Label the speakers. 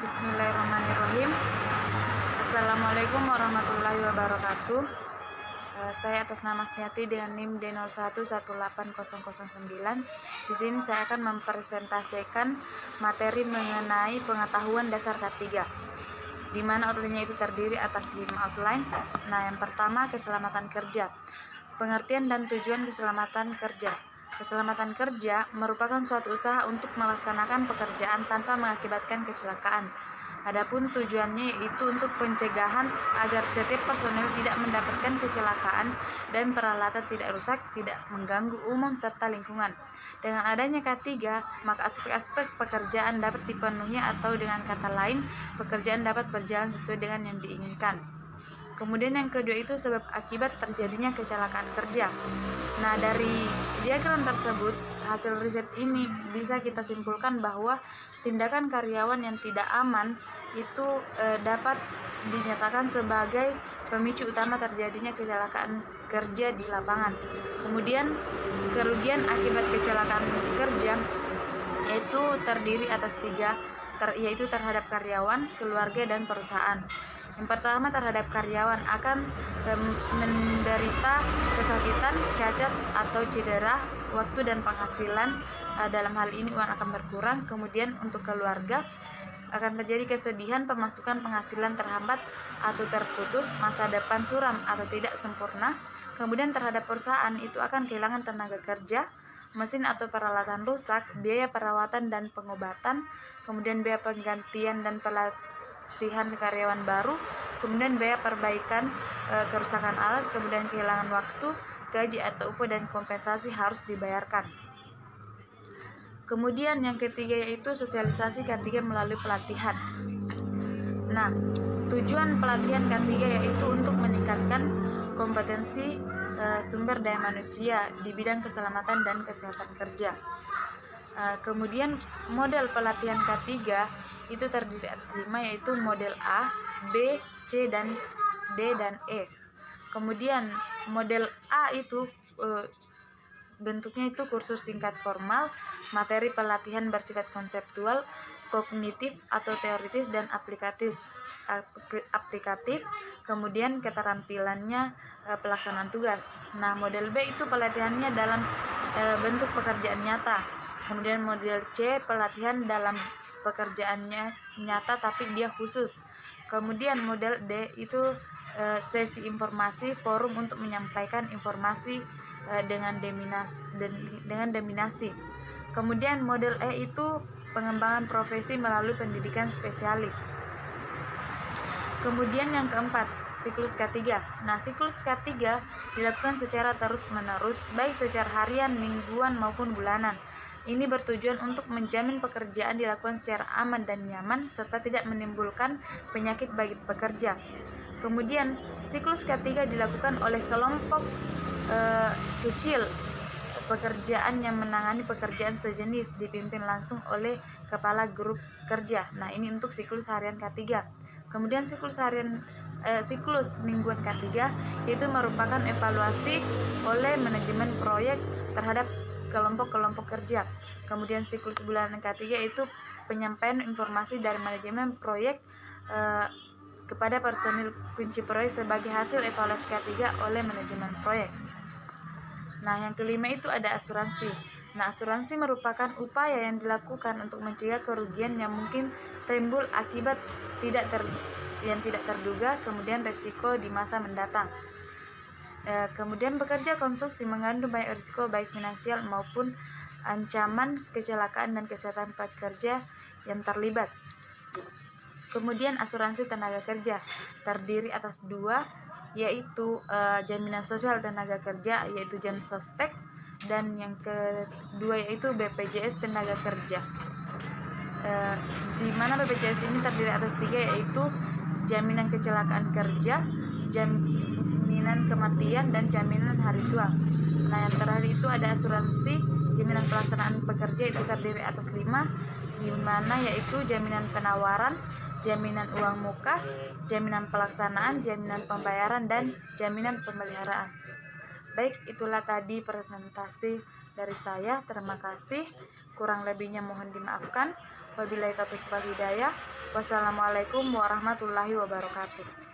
Speaker 1: Bismillahirrahmanirrahim. Assalamualaikum warahmatullahi wabarakatuh. Saya atas nama Sniati dengan NIM D01180009. Di sini saya akan mempresentasikan materi mengenai pengetahuan dasar K3, di mana outline-nya itu terdiri atas 5 outline. Nah, yang pertama, keselamatan kerja. Pengertian dan tujuan keselamatan kerja. Keselamatan kerja merupakan suatu usaha untuk melaksanakan pekerjaan tanpa mengakibatkan kecelakaan. Adapun tujuannya yaitu untuk pencegahan agar setiap personel tidak mendapatkan kecelakaan dan peralatan tidak rusak, tidak mengganggu umum serta lingkungan. Dengan adanya K3, maka aspek-aspek pekerjaan dapat dipenuhi, atau dengan kata lain, pekerjaan dapat berjalan sesuai dengan yang diinginkan. Kemudian yang kedua itu sebab akibat terjadinya kecelakaan kerja. Nah, dari diagram tersebut, hasil riset ini bisa kita simpulkan bahwa tindakan karyawan yang tidak aman itu dapat dinyatakan sebagai pemicu utama terjadinya kecelakaan kerja di lapangan. Kemudian kerugian akibat kecelakaan kerja itu terdiri atas 3, yaitu terhadap karyawan, keluarga, dan perusahaan. Yang pertama, terhadap karyawan akan menderita kesakitan, cacat, atau cedera, waktu dan penghasilan. Dalam hal ini uang akan berkurang. Kemudian untuk keluarga akan terjadi kesedihan, pemasukan penghasilan terhambat atau terputus, masa depan suram atau tidak sempurna. Kemudian terhadap perusahaan itu akan kehilangan tenaga kerja, mesin atau peralatan rusak, biaya perawatan dan pengobatan, kemudian biaya penggantian dan pelatihan karyawan baru, kemudian biaya perbaikan kerusakan alat, kemudian kehilangan waktu, gaji atau upah dan kompensasi harus dibayarkan. Kemudian yang ketiga yaitu sosialisasi K3 melalui pelatihan. Nah, tujuan pelatihan K3 yaitu untuk meningkatkan kompetensi sumber daya manusia di bidang keselamatan dan kesehatan kerja. Kemudian model pelatihan K3 itu terdiri atas 5, yaitu model A, B, C, dan D, dan E. Kemudian model A itu bentuknya itu kursus singkat formal, materi pelatihan bersifat konseptual, kognitif atau teoritis, dan aplikatif. Kemudian keterampilannya pelaksanaan tugas. Nah, model B itu pelatihannya dalam bentuk pekerjaan nyata. Kemudian model C pelatihan dalam pekerjaannya nyata tapi dia khusus. Kemudian model D itu sesi informasi, forum untuk menyampaikan informasi dengan dominasi. Kemudian model E itu pengembangan profesi melalui pendidikan spesialis. Kemudian yang keempat, siklus K3. Nah, siklus K3 dilakukan secara terus-menerus, baik secara harian, mingguan, maupun bulanan. Ini bertujuan untuk menjamin pekerjaan dilakukan secara aman dan nyaman, serta tidak menimbulkan penyakit bagi pekerja. Kemudian, siklus K3 dilakukan oleh kelompok kecil pekerjaan yang menangani pekerjaan sejenis, dipimpin langsung oleh kepala grup kerja. Nah, ini untuk siklus harian K3. Kemudian siklus mingguan K3 itu merupakan evaluasi oleh manajemen proyek terhadap kelompok-kelompok kerja. Kemudian siklus bulanan K3 itu penyampaian informasi dari manajemen proyek kepada personil kunci proyek sebagai hasil evaluasi K3 oleh manajemen proyek. Nah, yang kelima itu ada asuransi. Nah, asuransi merupakan upaya yang dilakukan untuk mencegah kerugian yang mungkin timbul akibat yang tidak terduga, kemudian resiko di masa mendatang. Kemudian bekerja konstruksi mengandung banyak risiko baik finansial maupun ancaman kecelakaan dan kesehatan pekerja yang terlibat. Kemudian asuransi tenaga kerja terdiri atas 2, yaitu jaminan sosial tenaga kerja yaitu Jamsostek, dan yang kedua yaitu BPJS tenaga kerja. Di mana BPJS ini terdiri atas 3, yaitu jaminan kecelakaan kerja, jaminan kematian, dan jaminan hari tua. Nah, yang terakhir itu ada asuransi jaminan pelaksanaan pekerja, itu terdiri atas 5, di mana yaitu jaminan penawaran, jaminan uang muka, jaminan pelaksanaan, jaminan pembayaran, dan jaminan pemeliharaan. Baik, itulah tadi presentasi dari saya. Terima kasih. Kurang lebihnya mohon dimaafkan. Wabillahi taufiq wal hidayah. Wassalamualaikum warahmatullahi wabarakatuh.